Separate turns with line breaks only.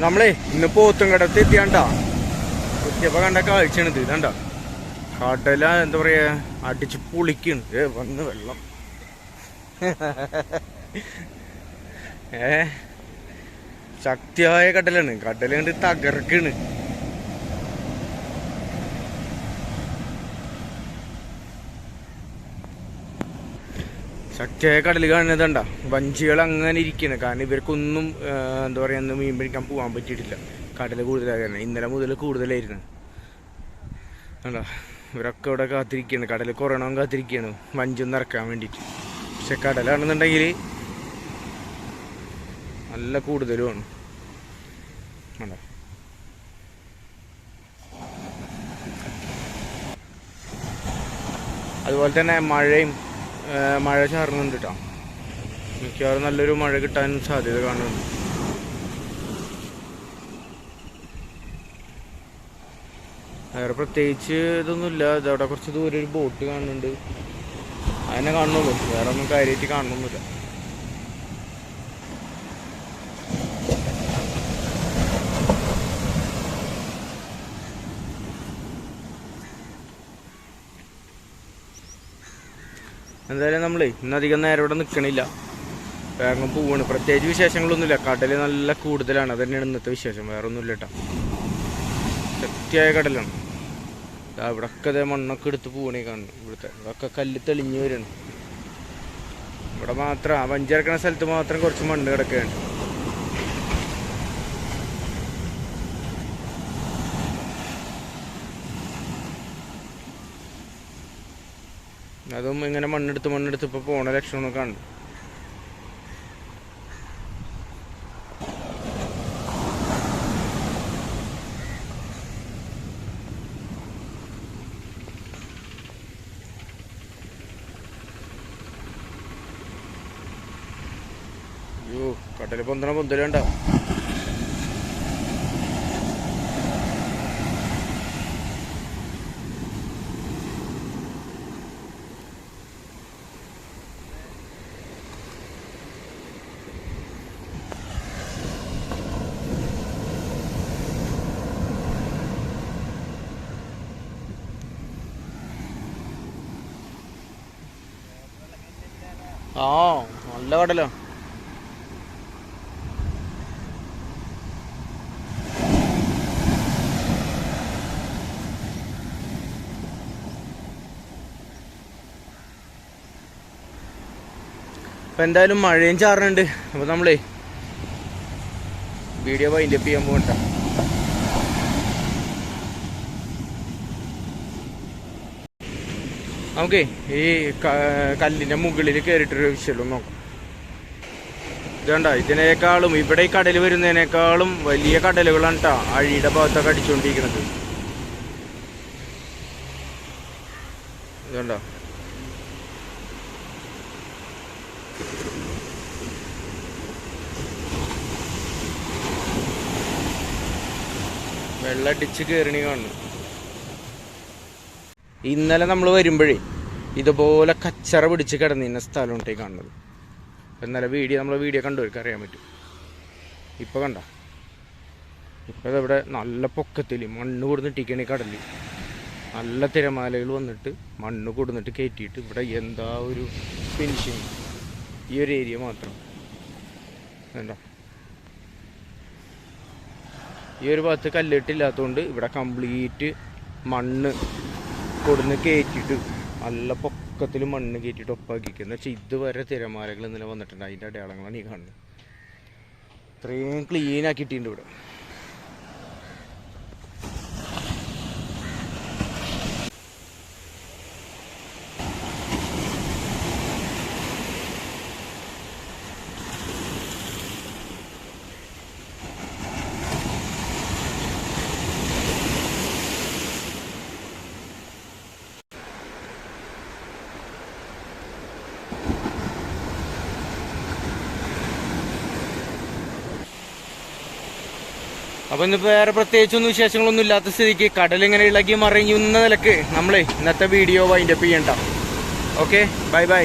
നമ്മളെ ഇന്ന് പോത്തുംകടത്ത് എത്തിയാണ്ടാ എത്തിയപ്പോ കണ്ട കാഴ്ചയാണിത്. ഇതാണ്ട കടല എന്താ പറയാ അടിച്ച് പൊളിക്കാണ്. വന്ന് വെള്ളം ശക്തിയായ കടലാണ്. കടല കണ്ട് തകർക്കാണ്. ശക്തിയായ കടൽ കാണുന്നതണ്ട വഞ്ചികൾ അങ്ങനെ ഇരിക്കുകയാണ്. കാരണം ഇവർക്കൊന്നും എന്താ പറയുക മീൻ പിടിക്കാൻ പോകാൻ പറ്റിയിട്ടില്ല. കടൽ കൂടുതലായിരുന്നു. ഇന്നലെ മുതൽ കൂടുതലായിരുന്നു. കണ്ടോ ഇവരൊക്കെ ഇവിടെ കാത്തിരിക്കുകയാണ്. കടൽ കുറയണം കാത്തിരിക്കുകയാണ് വഞ്ചൊന്നും ഇറക്കാൻ വേണ്ടിയിട്ട്. പക്ഷെ കടലാണെന്നുണ്ടെങ്കിൽ നല്ല കൂടുതലുമാണ്. കണ്ടോ അതുപോലെ തന്നെ മഴ ചാറുന്നുണ്ട് കേട്ടോ. മിക്കവാറും നല്ലൊരു മഴ കിട്ടാൻ സാധ്യത കാണുന്നുണ്ട്. വേറെ പ്രത്യേകിച്ച് ഇതൊന്നുമില്ല. ഇതവിടെ കുറച്ച് ദൂരെ ഒരു ബോട്ട് കാണുന്നുണ്ട്. അതിനെ കാണുന്നുള്ളൂ. വേറെ ഒന്നും കാര്യമായിട്ട് കാണുന്നൊന്നുമില്ല. എന്തായാലും നമ്മളേ ഇന്നധികം നേരം ഇവിടെ നിൽക്കണില്ല. വേഗം പോവാണ്. പ്രത്യേകിച്ച് വിശേഷങ്ങളൊന്നുമില്ല. കടൽ നല്ല കൂടുതലാണ്. അത് തന്നെയാണ് ഇന്നത്തെ വിശേഷം. വേറെ ഒന്നുമില്ല കേട്ടോ. ശക്തിയായ കടലാണ്. ഇവിടൊക്കെ അതേ മണ്ണൊക്കെ എടുത്ത് പോകണേ കാണുന്നു. ഇവിടുത്തെ കല്ല് തെളിഞ്ഞ് വരണം. ഇവിടെ മാത്രം ആ വഞ്ചിറക്കണ സ്ഥലത്ത് മാത്രം കുറച്ച് മണ്ണ് കിടക്കുകയാണ്. അതും ഇങ്ങനെ മണ്ണെടുത്ത് ഇപ്പോൾ പോണ ലക്ഷണമൊക്കെ കാണുന്നു. അയ്യോ കടല് പൊന്തലുണ്ട. നല്ല കടലോ. അപ്പം എന്തായാലും മഴയും ചാറുന്നുണ്ട്. അപ്പോൾ നമ്മളേ വീഡിയോ വൈൻഡപ്പ് ചെയ്യാൻ പോകണ്ട. നമുക്കേ ഈ കല്ലിൻ്റെ മുകളിൽ കയറിയിട്ടൊരു വിഷയം നോക്കാം. ഇതുണ്ട ഇതിനേക്കാളും ഇവിടെ ഈ കടൽ വരുന്നതിനേക്കാളും വലിയ കടലുകളാണ് കേട്ടോ അഴിയുടെ ഭാഗത്തൊക്കെ അടിച്ചുകൊണ്ടിരിക്കുന്നത്. ഇതുണ്ടോ വെള്ളടിച്ച് കയറണി കാണുന്നു. ഇന്നലെ നമ്മൾ വരുമ്പോഴേ ഇതുപോലെ കച്ചറ പിടിച്ച് കിടന്നിരുന്ന സ്ഥലമുണ്ടേ കാണുന്നത്. ഇന്നലെ നമ്മളെ വീഡിയോ കണ്ടവർക്ക് അറിയാൻ പറ്റും. ഇപ്പോൾ കണ്ട ഇപ്പോൾ ഇതവിടെ നല്ല പൊക്കത്തിൽ മണ്ണ് കൊടുന്നിട്ടിരിക്കണേ കടലിൽ. നല്ല തിരമാലകൾ വന്നിട്ട് മണ്ണ് കൊടുന്നിട്ട് കയറ്റിയിട്ട് ഇവിടെ എന്താ ഒരു ഫിനിഷിങ്. ഈ ഒരു ഏരിയ മാത്രം വേണ്ട. ഈ ഒരു ഭാഗത്ത് കല്ലിട്ടില്ലാത്തതുകൊണ്ട് ഇവിടെ കംപ്ലീറ്റ് മണ്ണ് കൊടുന്ന് കയറ്റിയിട്ട് നല്ല പൊക്കത്തിൽ മണ്ണ് കയറ്റിയിട്ട് ഒപ്പാക്കിക്കുക. എന്ന് വെച്ചാൽ ഇതുവരെ തിരമാലകൾ ഇന്നലെ വന്നിട്ടുണ്ട്. അതിൻ്റെ അടയാളങ്ങളാണ് ഈ കാണുന്നത്. ഇത്രയും ക്ലീൻ ആക്കിയിട്ടുണ്ട് ഇവിടെ. അപ്പോൾ ഇന്നിപ്പോൾ വേറെ പ്രത്യേകിച്ചൊന്നും വിശേഷങ്ങളൊന്നും ഇല്ലാത്ത സ്ഥിതിക്ക് കടലിങ്ങനെ ഇളകി മറിയുന്ന നിലക്ക് നമ്മളെ ഇന്നത്തെ വീഡിയോ വൈൻഡപ്പ് ചെയ്യണ്ട. Okay, bye bye.